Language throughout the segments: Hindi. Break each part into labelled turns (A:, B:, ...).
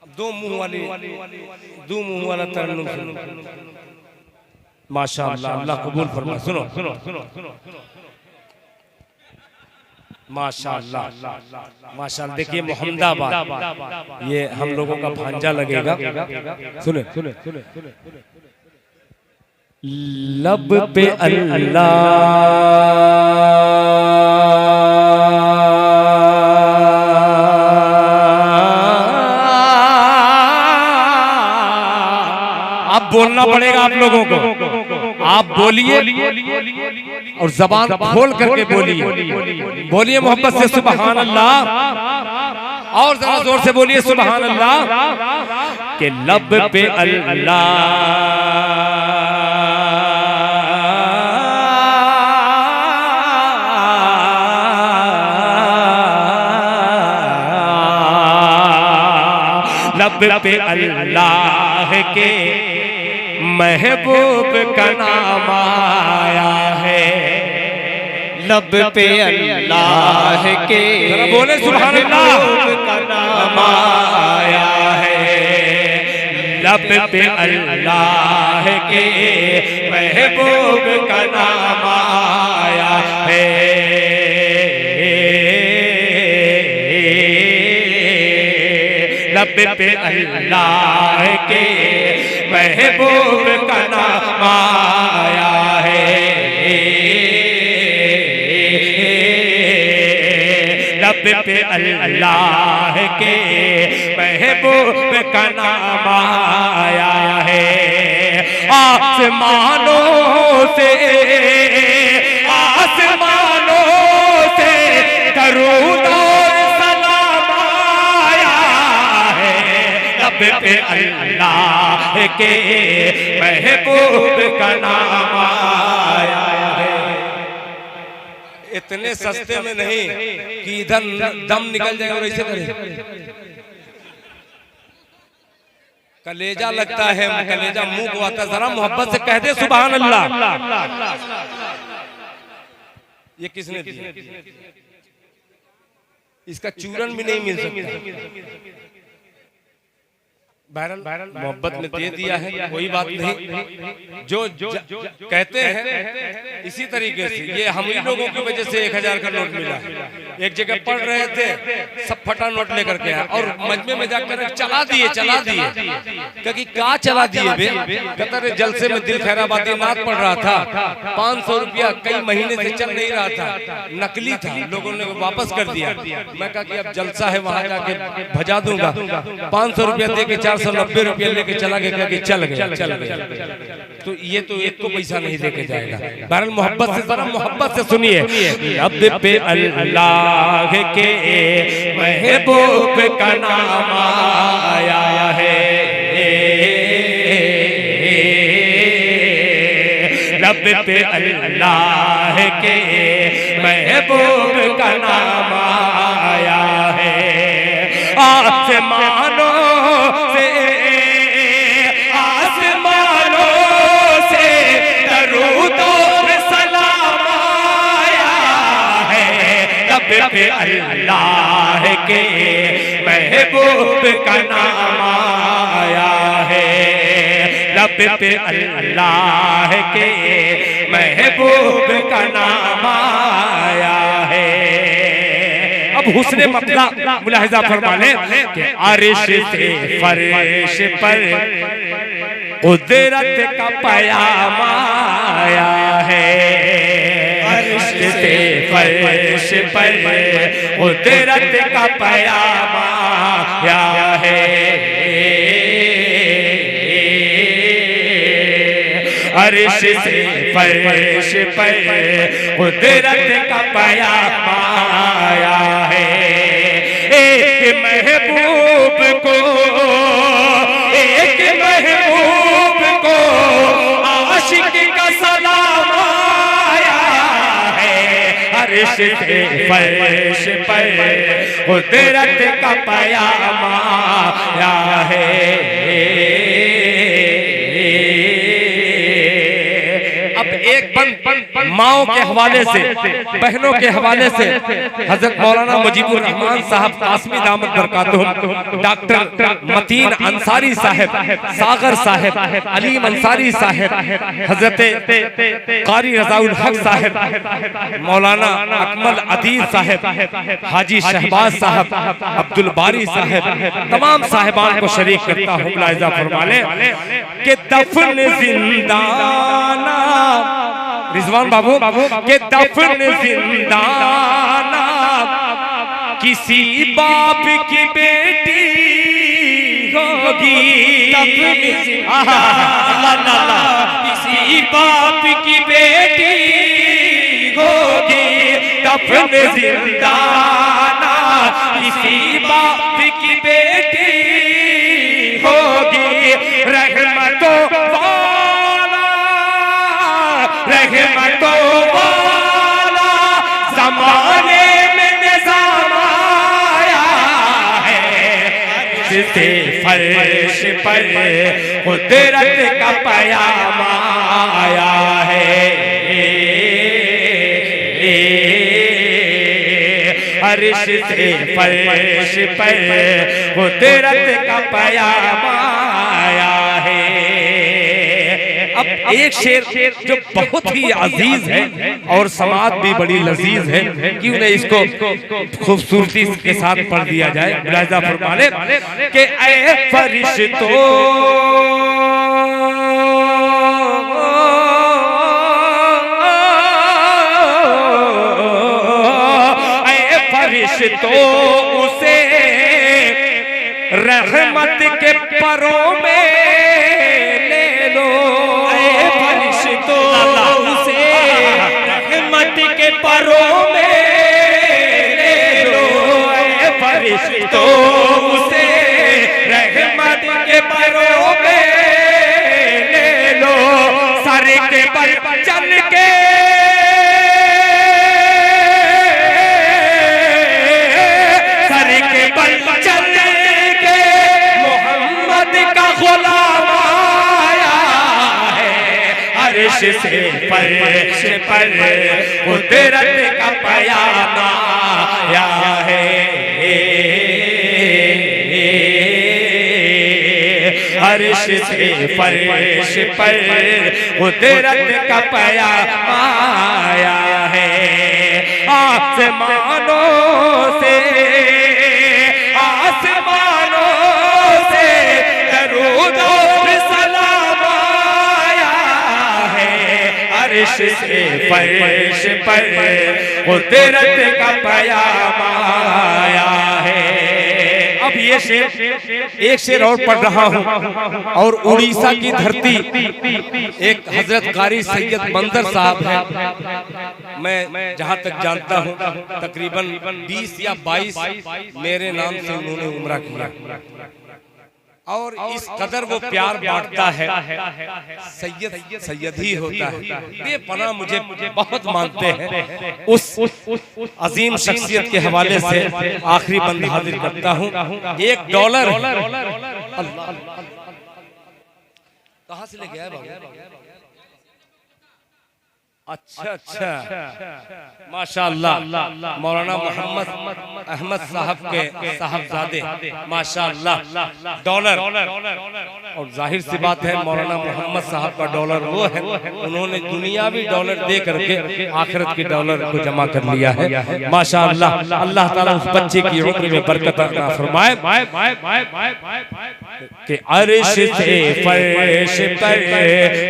A: दो मुंह वाला तरन्नुम सुनो। माशाअल्लाह, अल्लाह कबूल फरमाए। सुनो माशाअल्लाह माशाअल्लाह। देखिए मोहम्मदाबाद, ये हम लोगों का भांजा लगेगा। सुने लब पे अल्लाह अब बोलना पड़ेगा आप लोगों को। आप बोलिए और जबान खोल करके बोलिए। बोलिए मोहब्बत से सुभान अल्लाह, और जरा जोर से बोलिए सुभान अल्लाह। के लब पे अल्लाह लब पे अल्लाह के महबूब का नाम आया है। लब पे अल्लाह के बोले सुभान अल्लाह का नाम आया है। लब पे अल्लाह के महबूब का नाम आया है। लब पे अल्लाह के महबूब का नाम आया है। लब पे अल्लाह के महबूब का नाम आया है। आसमानों से दरूद और सलाम आया है। लब पे अल्लाह के महबूब का नाम आया है। इतने सस्ते में नहीं कि इधर दम निकल जाएगा और ऐसे करे। कलेजा लगता है, कलेजा मुंह को आता। जरा मोहब्बत से कह दे सुभान अल्लाह। ये किसने दिया? इसका चूरन भी नहीं मिल सकता। बहरहाल मोहब्बत में दे दिया है, कोई बात नहीं। जो कहते हैं इसी तरीके से, ये हम ही लोगों की वजह से 1000 का नोट मिला। एक जगह पढ़ रहे थे, सब फटा नोट लेकर के आए और मजमे में जाकर चला दिए। क्योंकि क्या चला दिए बे? कहता रे जलसे में दिल खैराबादी नात पढ़ रहा था, 500 रुपया कई महीने से चल नहीं रहा था, नकली था, लोगों ने वापस कर दिया। मैं कहा कि अब जलसा है, वहां जाके भजा दूंगा। 500 रुपया दे के 490 रुपया लेके चला गया कि चल गया। तो ये तो एक को पैसा नहीं देके जाएगा। बहरहाल मोहब्बत से, जरा मोहब्बत से सुनिए। लब पे अल्लाह के महबूब का नाम आया है। लब पे अल्लाह के महबूब का नाम आया है। आसमानों से दरूद और सलाम आया है। लब पे अल्लाह के महबूब का नाम आया है। लब पे अल्लाह के महबूब का नाम आया है। अब हुस्ने मबदा मुलाहिजा फरमा लें कि अर्श से फर्श पर कुदरत का पयाम आया है। अर्श से फर्श पर कुदरत का पयाम आया है। अर्श से फर्श पर कुदरत का पयाम आया है। एक महबूब को आशिक का सलाम आया है। अर्श से फर्श पर कुदरत का पयाम आया है। माओ के हवाले से, बहनों के हवाले से हजरत मौलाना मुजीबुर रहमान साहब कासमी दामत बरकातुहुम, डॉक्टर मतीन अंसारी साहब, सागर साहब, अलीम अंसारी साहब, हजरत कारी रजाउल हक साहब, मौलाना अकमल अदील साहब, हाजी शहबाज साहब, अब्दुल बारी साहब, तमाम साहिबान को शरीक करता हूँ। मुलाहिजा फरमा लें कि दफन जिंदाना, रिजवान बाबू के दफन जिंदाना किसी बाप की बेटी होगी, किसी बाप की बेटी होगी, दफन जिंदाना किसी बाप की बेटी होगी, रहमतों वाला, रहमतों वाला ज़माने में निज़ाम आया है, जिससे फर्श पर कुदरत का पयाम आया है। अर्श से फर्श पर कुदरत का पयाम आया है। अब एक शेर जो बहुत ही अजीज है और समात भी बड़ी लजीज है, क्यों नहीं इसको खूबसूरती के साथ पढ़ दिया जाए। मुलाहिजा फरमा लें कि ऐ फरिश्तों, तो उसे रहमत के परों में ले लो, ऐ फरिश्तों उसे रहमत के परों में ले लो, ऐ फरिश्तों उसे रहमत के परों में ले लो, सर के पर चल के से फर्श पर कुदरत का पयाम आया है। अर्श से फर्श पर कुदरत का पयाम आया है। आसमानों से, आसमानों से दरूद और सलाम आया है। अर्श से फर्श पर कुदरत का पयाम आया है। अब ये शेर, एक शेर और पढ़ रहा हूँ, और उड़ीसा की धरती एक हजरत कारी सैयद मंदर साहब है। मैं जहाँ तक जानता हूँ तकरीबन 20 या 22 मेरे नाम से उन्होंने उम्रा किया, और इस कदर वो प्यार बांटता है, सैयद सैयद ही होता है। बेपनाह मुझे बहुत मानते हैं। उस अजीम शख्सियत के हवाले से आखिरी बंद हाजिर करता हूँ। $1 कहाँ से ले गया है बाबू? अच्छा अच्छा, माशाअल्लाह, मौलाना मोहम्मद अहमद साहब के साहबजादे, माशाअल्लाह, डॉलर। और जाहिर सी बात है मौलाना मोहम्मद साहब का डॉलर वो है, उन्होंने दुनियावी डॉलर दे करके आखिरत के डॉलर को जमा कर लिया है। माशाअल्लाह, अल्लाह ताला उस बच्चे की उम्र में बरकत अता फरमाए। कि अर्श से फर्श पर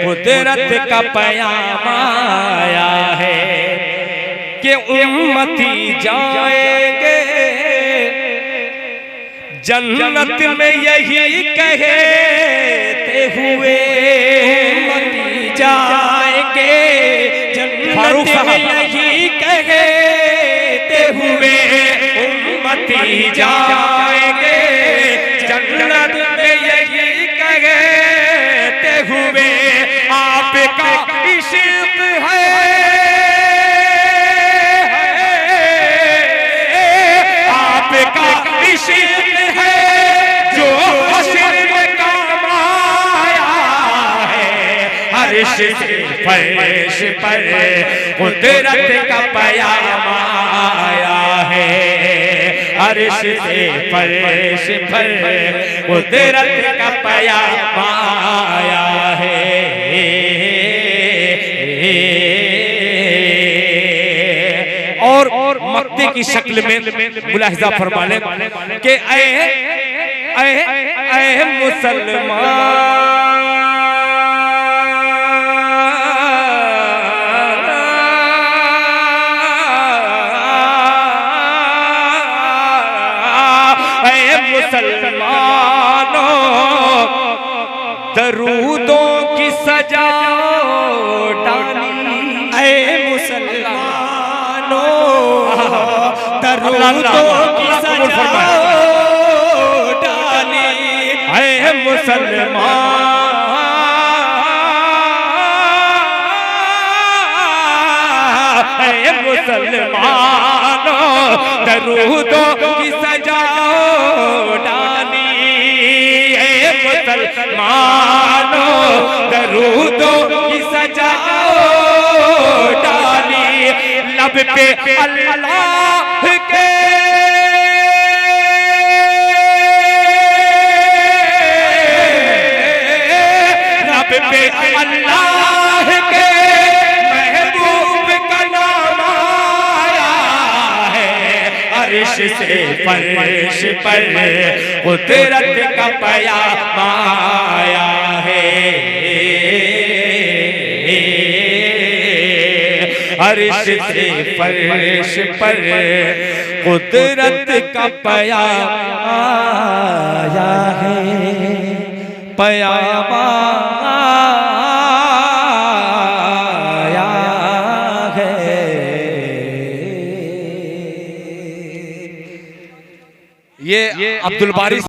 A: कुदरत का पयाम आया है कि उम्मती जाएंगे जन्नत में, यही कहते हुए उम्मती जाएंगे जन्नत में, यही कहते हुए उम्मती जाएंगे जन्नत में, यही कहते हुए आपका इश्क है, आपका इश्क है जो हश्र में काम आया है। अर्श से फर्श पर कुदरत का पैगाम आया है। अर्श से फर्श पर कुदरत का पैगाम आया है। और मक्ते की शक्ल में मुलाहिजा फरमा ले कि ऐ मुसलमान, मुसलमानों दरूदों की सजाओ डाली। ऐ मुसलमानों दरूदों की सजाओ डाली। ऐ मुसलमान मुसलमानों दरूदों की सजाओ डाली। ऐ मुसलमानों दरूदों की सजाओ डाली। लब पे अल्लाह के लब पे अल्लाह के अर्श से फर्श पर कुदरत का पैगाम आया है। अर्श से फर्श पर कुदरत का पैगाम आया है। पैगाम आया है। ये अब्दुल बारी